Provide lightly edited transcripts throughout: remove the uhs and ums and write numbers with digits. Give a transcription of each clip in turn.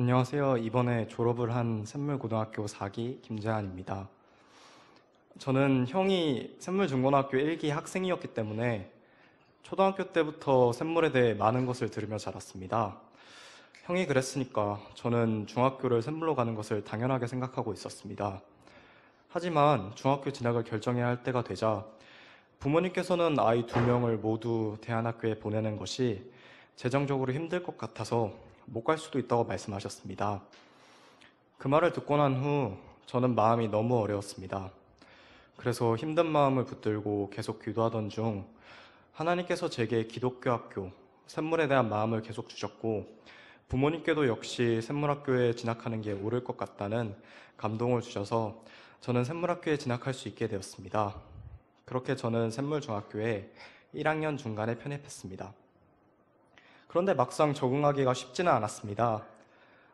안녕하세요. 이번에 졸업을 한 샘물고등학교 4기 김재한입니다. 저는 형이 샘물중고등학교 1기 학생이었기 때문에 초등학교 때부터 샘물에 대해 많은 것을 들으며 자랐습니다. 형이 그랬으니까 저는 중학교를 샘물로 가는 것을 당연하게 생각하고 있었습니다. 하지만 중학교 진학을 결정해야 할 때가 되자 부모님께서는 아이 2명을 모두 대안학교에 보내는 것이 재정적으로 힘들 것 같아서 못 갈 수도 있다고 말씀하셨습니다. 그 말을 듣고 난 후 저는 마음이 너무 어려웠습니다. 그래서 힘든 마음을 붙들고 계속 기도하던 중 하나님께서 제게 기독교 학교, 샘물에 대한 마음을 계속 주셨고 부모님께도 역시 샘물학교에 진학하는 게 옳을 것 같다는 감동을 주셔서 저는 샘물학교에 진학할 수 있게 되었습니다. 그렇게 저는 샘물중학교에 1학년 중간에 편입했습니다. 그런데 막상 적응하기가 쉽지는 않았습니다.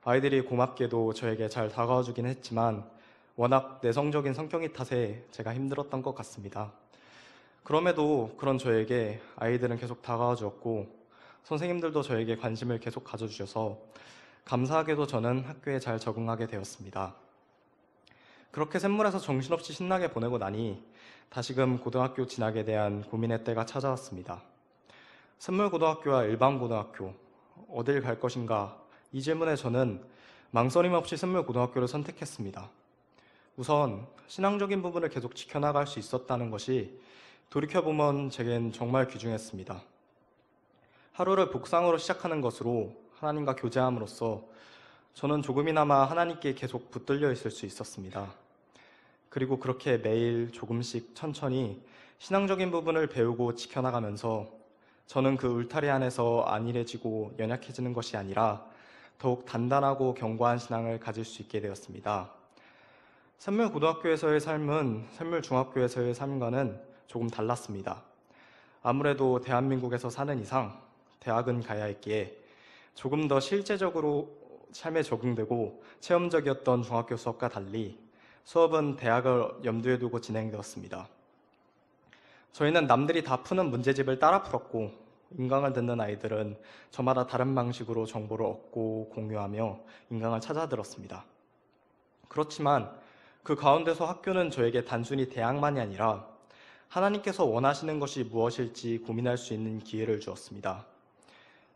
아이들이 고맙게도 저에게 잘 다가와 주긴 했지만 워낙 내성적인 성격이 탓에 제가 힘들었던 것 같습니다. 그럼에도 그런 저에게 아이들은 계속 다가와 주었고 선생님들도 저에게 관심을 계속 가져주셔서 감사하게도 저는 학교에 잘 적응하게 되었습니다. 그렇게 샘물에서 정신없이 신나게 보내고 나니 다시금 고등학교 진학에 대한 고민의 때가 찾아왔습니다. 샘물고등학교와 일반고등학교, 어딜 갈 것인가? 이 질문에 저는 망설임 없이 샘물고등학교를 선택했습니다. 우선 신앙적인 부분을 계속 지켜나갈 수 있었다는 것이 돌이켜보면 제겐 정말 귀중했습니다. 하루를 복상으로 시작하는 것으로 하나님과 교제함으로써 저는 조금이나마 하나님께 계속 붙들려 있을 수 있었습니다. 그리고 그렇게 매일 조금씩 천천히 신앙적인 부분을 배우고 지켜나가면서 저는 그 울타리 안에서 안일해지고 연약해지는 것이 아니라 더욱 단단하고 견고한 신앙을 가질 수 있게 되었습니다. 샘물고등학교에서의 삶은 샘물중학교에서의 삶과는 조금 달랐습니다. 아무래도 대한민국에서 사는 이상 대학은 가야 했기에 조금 더 실제적으로 삶에 적응되고 체험적이었던 중학교 수업과 달리 수업은 대학을 염두에 두고 진행되었습니다. 저희는 남들이 다 푸는 문제집을 따라 풀었고 인강을 듣는 아이들은 저마다 다른 방식으로 정보를 얻고 공유하며 인강을 찾아 들었습니다. 그렇지만 그 가운데서 학교는 저에게 단순히 대학만이 아니라 하나님께서 원하시는 것이 무엇일지 고민할 수 있는 기회를 주었습니다.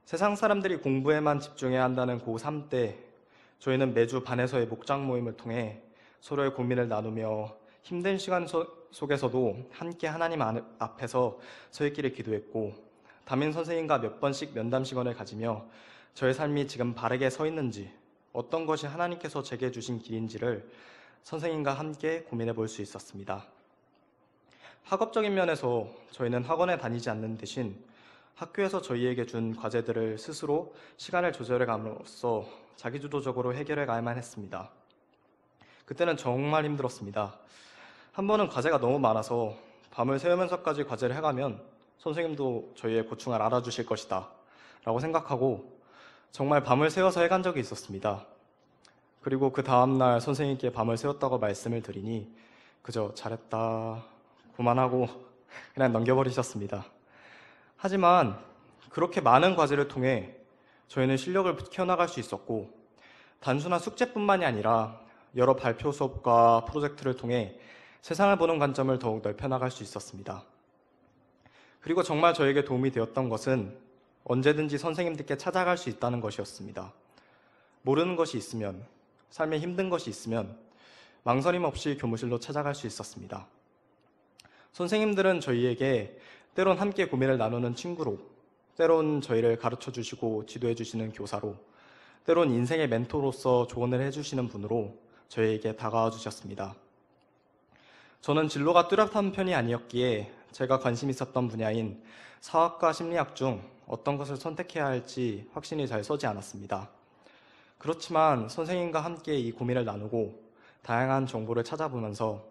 세상 사람들이 공부에만 집중해야 한다는 고3 때 저희는 매주 반에서의 목장 모임을 통해 서로의 고민을 나누며 힘든 시간 속에서도 함께 하나님 앞에서 저희끼리 기도했고 담임 선생님과 몇 번씩 면담 시간을 가지며 저의 삶이 지금 바르게 서 있는지 어떤 것이 하나님께서 제게 주신 길인지를 선생님과 함께 고민해 볼 수 있었습니다. 학업적인 면에서 저희는 학원에 다니지 않는 대신 학교에서 저희에게 준 과제들을 스스로 시간을 조절해 감으로써 자기주도적으로 해결해 가야만 했습니다. 그때는 정말 힘들었습니다. 한 번은 과제가 너무 많아서 밤을 새우면서까지 과제를 해가면 선생님도 저희의 고충을 알아주실 것이다 라고 생각하고 정말 밤을 새워서 해간 적이 있었습니다. 그리고 그 다음날 선생님께 밤을 새웠다고 말씀을 드리니 그저 잘했다, 그만하고 그냥 넘겨버리셨습니다. 하지만 그렇게 많은 과제를 통해 저희는 실력을 키워나갈 수 있었고 단순한 숙제뿐만이 아니라 여러 발표 수업과 프로젝트를 통해 세상을 보는 관점을 더욱 넓혀나갈 수 있었습니다. 그리고 정말 저에게 도움이 되었던 것은 언제든지 선생님들께 찾아갈 수 있다는 것이었습니다. 모르는 것이 있으면, 삶에 힘든 것이 있으면 망설임 없이 교무실로 찾아갈 수 있었습니다. 선생님들은 저희에게 때론 함께 고민을 나누는 친구로, 때론 저희를 가르쳐 주시고 지도해 주시는 교사로, 때론 인생의 멘토로서 조언을 해주시는 분으로 저희에게 다가와 주셨습니다. 저는 진로가 뚜렷한 편이 아니었기에 제가 관심 있었던 분야인 사학과 심리학 중 어떤 것을 선택해야 할지 확신이 잘 서지 않았습니다. 그렇지만 선생님과 함께 이 고민을 나누고 다양한 정보를 찾아보면서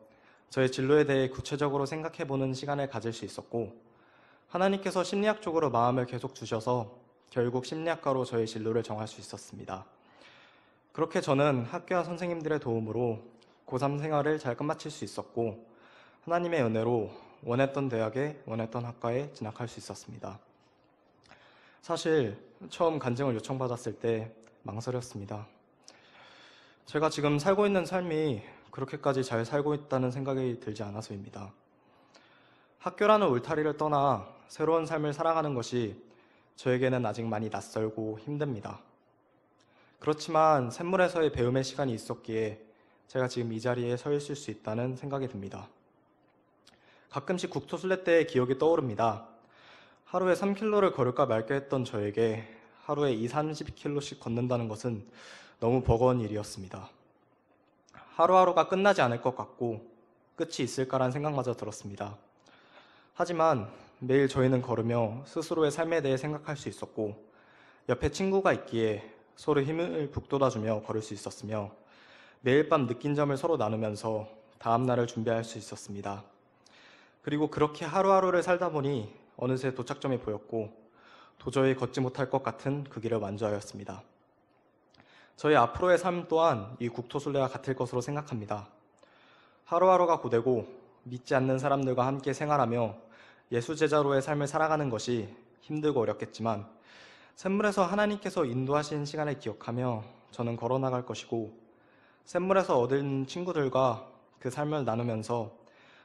저의 진로에 대해 구체적으로 생각해보는 시간을 가질 수 있었고 하나님께서 심리학 쪽으로 마음을 계속 주셔서 결국 심리학과로 저의 진로를 정할 수 있었습니다. 그렇게 저는 학교와 선생님들의 도움으로 고3 생활을 잘 끝마칠 수 있었고 하나님의 은혜로 원했던 대학에 원했던 학과에 진학할 수 있었습니다. 사실 처음 간증을 요청받았을 때 망설였습니다. 제가 지금 살고 있는 삶이 그렇게까지 잘 살고 있다는 생각이 들지 않아서입니다. 학교라는 울타리를 떠나 새로운 삶을 살아가는 것이 저에게는 아직 많이 낯설고 힘듭니다. 그렇지만 샘물에서의 배움의 시간이 있었기에 제가 지금 이 자리에 서 있을 수 있다는 생각이 듭니다. 가끔씩 국토순례 때의 기억이 떠오릅니다. 하루에 3km를 걸을까 말까 했던 저에게 하루에 30km씩 걷는다는 것은 너무 버거운 일이었습니다. 하루하루가 끝나지 않을 것 같고 끝이 있을까란 생각마저 들었습니다. 하지만 매일 저희는 걸으며 스스로의 삶에 대해 생각할 수 있었고 옆에 친구가 있기에 서로 힘을 북돋아주며 걸을 수 있었으며 매일 밤 느낀 점을 서로 나누면서 다음 날을 준비할 수 있었습니다. 그리고 그렇게 하루하루를 살다 보니 어느새 도착점이 보였고 도저히 걷지 못할 것 같은 그 길을 완주하였습니다. 저희 앞으로의 삶 또한 이 국토순례와 같을 것으로 생각합니다. 하루하루가 고되고 믿지 않는 사람들과 함께 생활하며 예수제자로의 삶을 살아가는 것이 힘들고 어렵겠지만 샘물에서 하나님께서 인도하신 시간을 기억하며 저는 걸어나갈 것이고 샘물에서 얻은 친구들과 그 삶을 나누면서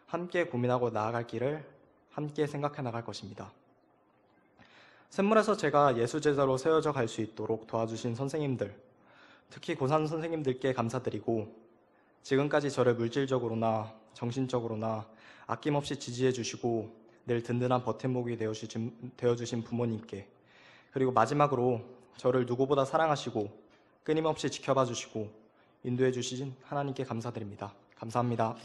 함께 고민하고 나아갈 길을 함께 생각해 나갈 것입니다. 샘물에서 제가 예수제자로 세워져 갈 수 있도록 도와주신 선생님들, 특히 고산 선생님들께 감사드리고 지금까지 저를 물질적으로나 정신적으로나 아낌없이 지지해 주시고 늘 든든한 버팀목이 되어주신 부모님께, 그리고 마지막으로 저를 누구보다 사랑하시고 끊임없이 지켜봐 주시고 인도해 주신 하나님께 감사드립니다. 감사합니다.